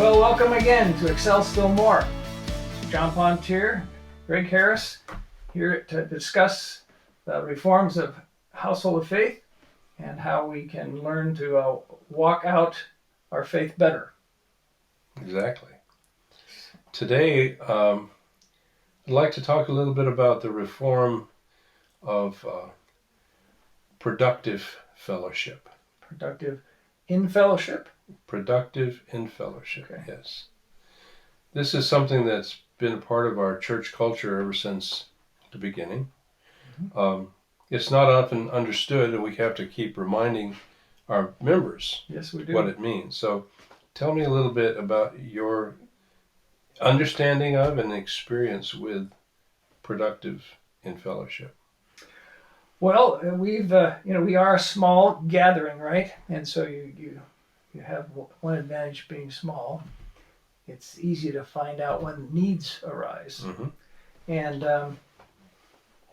Well, welcome again to Excel Still More. John Pontier, Greg Harris, here to discuss the reforms of household of faith and how we can learn to walk out our faith better. Exactly. Today, I'd like to talk a little bit about the reform of productive fellowship. Productive in fellowship? Productive in fellowship, Okay. Yes. This is something that's been a part of our church culture ever since the beginning. Mm-hmm. It's not often understood, and we have to keep reminding our members Yes, we do. what it means. So tell me a little bit about your understanding of and experience with productive in fellowship. Well, we are a small gathering, right? And so you have one advantage being small. It's easy to find out when needs arise. Mm-hmm. And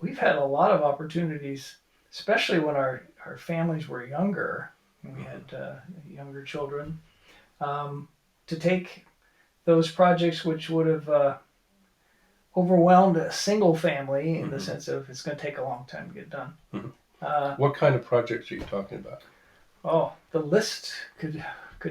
we've had a lot of opportunities, especially when our families were younger, and we had younger children, to take those projects which would have overwhelmed a single family in the sense of it's going to take a long time to get done. Mm-hmm. What kind of projects are you talking about? Oh, the list could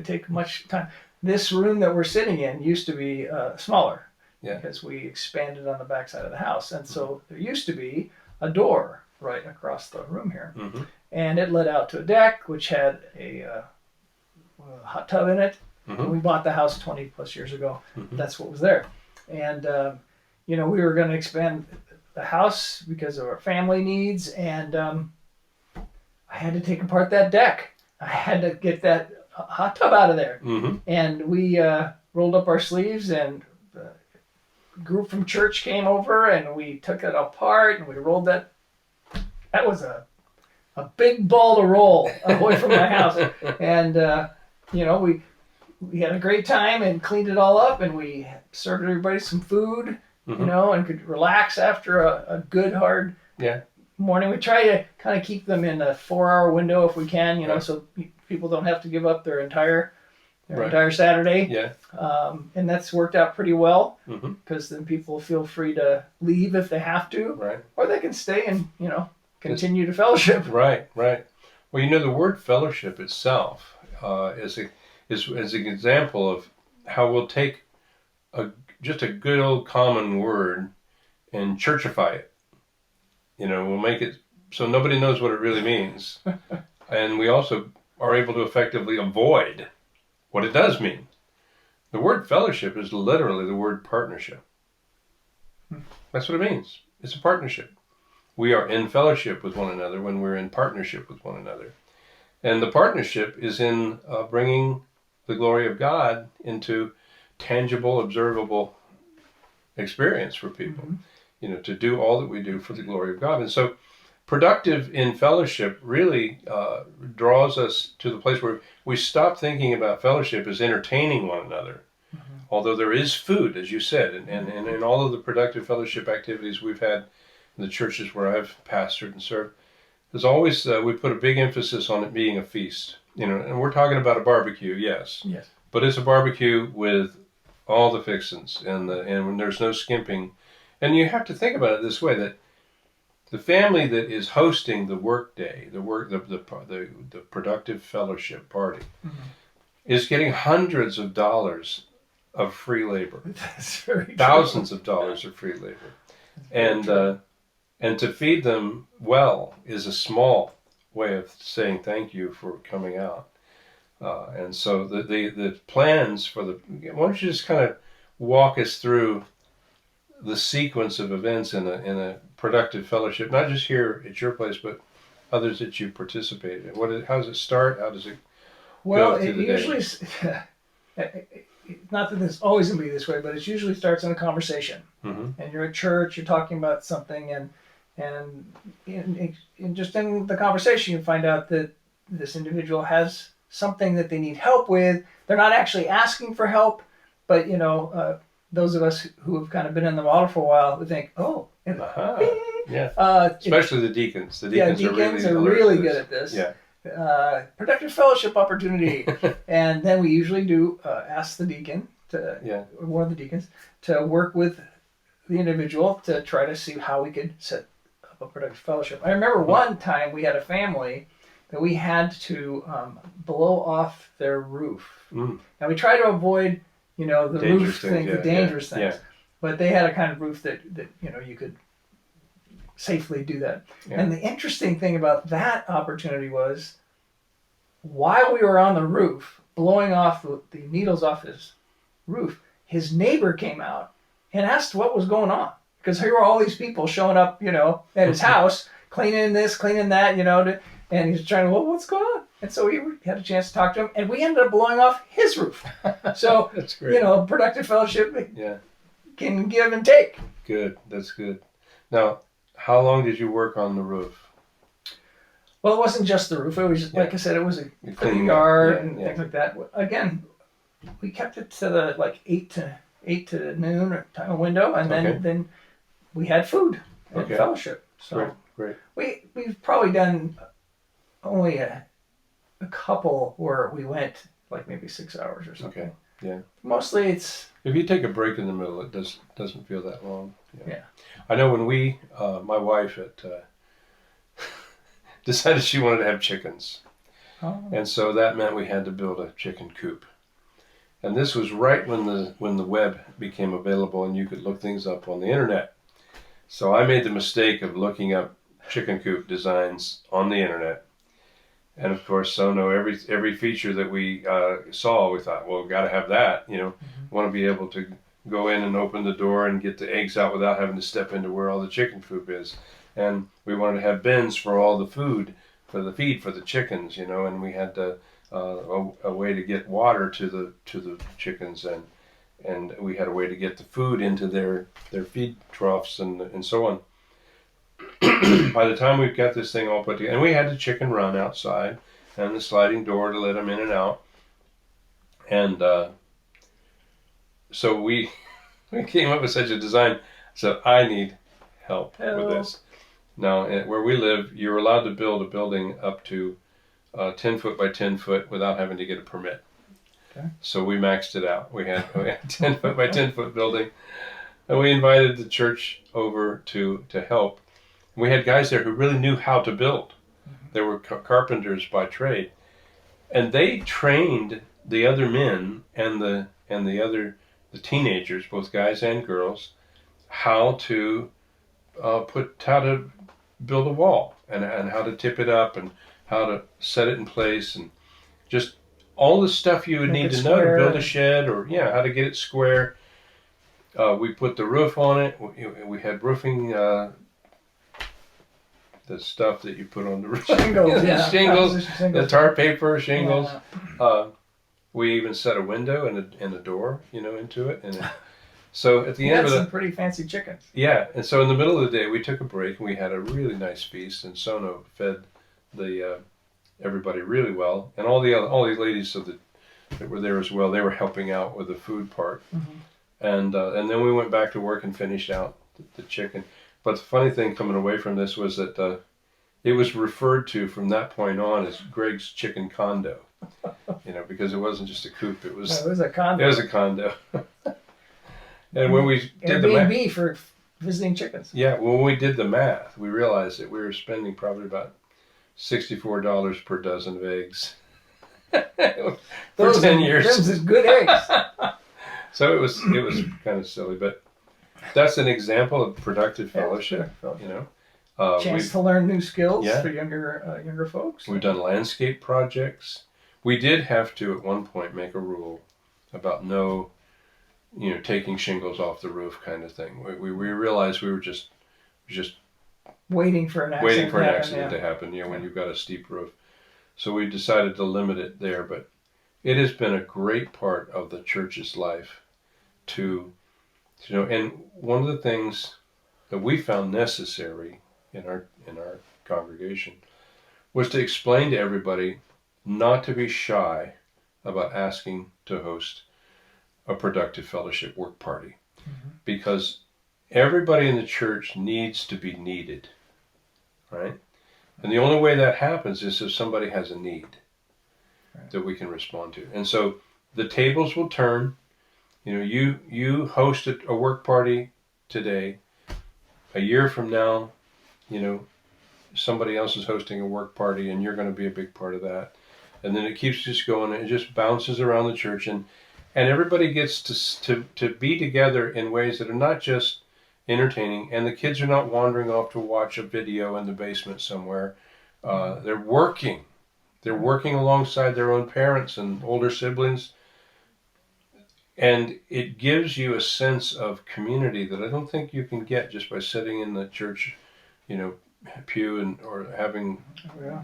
take much time. This room that we're sitting in used to be smaller because we expanded on the backside of the house. And so there used to be a door right across the room here. Mm-hmm. And it led out to a deck, which had a hot tub in it. Mm-hmm. And we bought the house 20 plus years ago. Mm-hmm. That's what was there. And, we were going to expand the house because of our family needs. And I had to take apart that deck. I had to get that hot tub out of there. Mm-hmm. And we rolled up our sleeves, and the group from church came over, and we took it apart, and we rolled that. That was a big ball to roll away from my house. And, we had a great time and cleaned it all up, and we served everybody some food, and could relax after a good, hard morning. We try to kind of keep them in a 4-hour window if we can, so people don't have to give up their entire Saturday. Yeah. And that's worked out pretty well Mm-hmm. because then people feel free to leave if they have to, Right. or they can stay and continue to fellowship. Right. Well, the word fellowship itself is an example of how we'll take just a good old common word and churchify it. We'll make it so nobody knows what it really means. And we also are able to effectively avoid what it does mean. The word fellowship is literally the word partnership. That's what it means. It's a partnership. We are in fellowship with one another when we're in partnership with one another. And the partnership is in bringing the glory of God into tangible, observable experience for people. Mm-hmm. To do all that we do for the glory of God. And so productive in fellowship really draws us to the place where we stop thinking about fellowship as entertaining one another. Mm-hmm. Although there is food, as you said, and in all of the productive fellowship activities we've had in the churches where I've pastored and served, there's always, we put a big emphasis on it being a feast. And we're talking about a barbecue, yes. But it's a barbecue with all the fixings, and when there's no skimping. And you have to think about it this way, that the family that is hosting the work day, the productive fellowship party, is getting hundreds of dollars of free labor. That's very true. Thousands of dollars of free labor. And to feed them well is a small way of saying thank you for coming out. And so the plans for why don't you just kind of walk us through the sequence of events in a productive fellowship, not just here at your place, but others that you participate in. How does it start? How does it go through the usually, day? Not that it's always going to be this way, but it usually starts in a conversation. Mm-hmm. And you're at church, you're talking about something, and just in the conversation, you find out that this individual has something that they need help with. They're not actually asking for help, but those of us who have kind of been in the model for a while would think, especially the deacons. The deacons are really good at this. Yeah. productive fellowship opportunity. And then we usually do ask the deacon, or one of the deacons, to work with the individual to try to see how we could set up a productive fellowship. I remember one time we had a family that we had to blow off their roof. Now we try to avoid, the dangerous roof things, the dangerous things. But they had a kind of roof that you could safely do that. And the interesting thing about that opportunity was, while we were on the roof, blowing off the needles off his roof, his neighbor came out and asked what was going on. Because here were all these people showing up, at his house, cleaning this, cleaning that, and he's trying to, well, what's going on? And so we had a chance to talk to him, and we ended up blowing off his roof. So, that's great. Productive fellowship can give and take. Good. That's good. Now, how long did you work on the roof? Well, it wasn't just the roof. It was, like I said, it was a clean yard and things like that. Again, we kept it to the 8 to noon or time of window, and then we had food and fellowship. So great. We've probably done only a couple where we went maybe 6 hours or something. Okay. Yeah. Mostly it's. If you take a break in the middle, it doesn't feel that long. Yeah. I know when my wife decided she wanted to have chickens, and so that meant we had to build a chicken coop. And this was right when the web became available and you could look things up on the internet. So I made the mistake of looking up chicken coop designs on the internet. And of course, every feature that we saw, we thought, well, we've got to have that. Want to be able to go in and open the door and get the eggs out without having to step into where all the chicken coop is. And we wanted to have bins for all the food, for the feed for the chickens, and we had a way to get water to the chickens, and we had a way to get the food into their feed troughs and so on. By the time we got this thing all put together, and we had the chicken run outside and the sliding door to let them in and out, and so we came up with such a design. So I need help with this. Now, where we live, you're allowed to build a building up to 10 foot by 10 foot without having to get a permit. Okay. So we maxed it out. We had a 10 foot by 10 foot building, and we invited the church over to help. We had guys there who really knew how to build. They were carpenters by trade, and they trained the other men and the teenagers, both guys and girls, how to build a wall and how to tip it up and how to set it in place and just all the stuff you would need to know to build a shed or how to get it square. We put the roof on it. We had roofing. The stuff that you put on the roof. Shingles, shingles, the tar paper, shingles. Yeah. We even set a window and a door, into it. And so at the end of some pretty fancy chickens. Yeah, and so in the middle of the day, we took a break and we had a really nice feast. And Sono fed everybody really well, and all these ladies that were there as well. They were helping out with the food part, and then we went back to work and finished out the chicken. But the funny thing coming away from this was that it was referred to from that point on as Greg's chicken condo, because it wasn't just a coop. It was a condo. It was a condo. And when we did Airbnb for visiting chickens. Yeah, when we did the math, we realized that we were spending probably about $64 per dozen of eggs for 10 years. Those is good eggs. So it was kind of silly, but that's an example of productive fellowship. Chance to learn new skills for younger folks. We've done landscape projects. We did have to at one point make a rule about no, taking shingles off the roof kind of thing. We realized we were just waiting for an accident to happen. When you've got a steep roof. So we decided to limit it there, but it has been a great part of the church's life to. And one of the things that we found necessary in our congregation was to explain to everybody not to be shy about asking to host a productive fellowship work party, because everybody in the church needs to be needed, right? And the only way that happens is if somebody has a need that we can respond to. And so the tables will turn. You hosted a work party today. A year from now, somebody else is hosting a work party, and you're going to be a big part of that. And then it keeps just going. It just bounces around the church, and everybody gets to be together in ways that are not just entertaining. And the kids are not wandering off to watch a video in the basement somewhere. They're working. They're working alongside their own parents and older siblings. And it gives you a sense of community that I don't think you can get just by sitting in the church, pew or having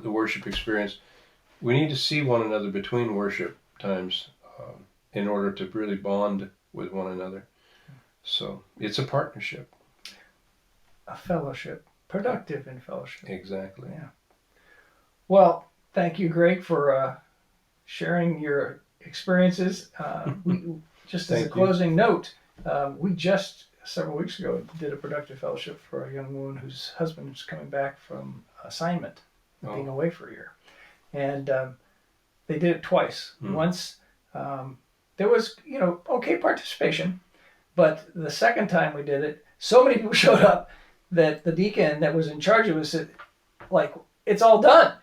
the worship experience. We need to see one another between worship times in order to really bond with one another. So it's a partnership. A fellowship. Productive in fellowship. Exactly. Yeah. Well, thank you, Greg, for sharing your experiences. Just as a closing note, we just several weeks ago did a productive fellowship for a young woman whose husband was coming back from assignment, being away for a year. And they did it twice. Once there was, okay participation, but the second time we did it, so many people showed up that the deacon that was in charge of it said, like, it's all done.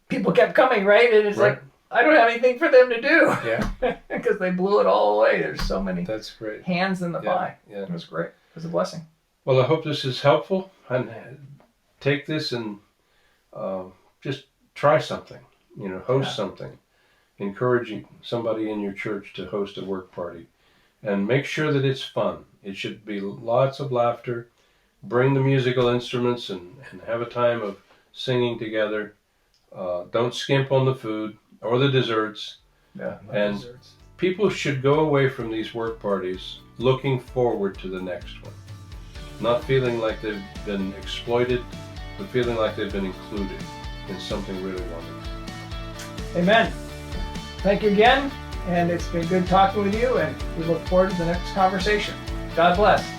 People kept coming, right? And it's like, I don't have anything for them to do. Yeah. Because they blew it all away. There's so many That's great. hands in the pie. Yeah. It was great. It was a blessing. Well, I hope this is helpful. And take this and just try something. Host something. Encouraging somebody in your church to host a work party. And make sure that it's fun. It should be lots of laughter. Bring the musical instruments and have a time of singing together. Don't skimp on the food or the desserts. Yeah, and desserts. People should go away from these work parties looking forward to the next one. Not feeling like they've been exploited, but feeling like they've been included in something really wonderful. Amen. Thank you again, and it's been good talking with you, and we look forward to the next conversation. God bless.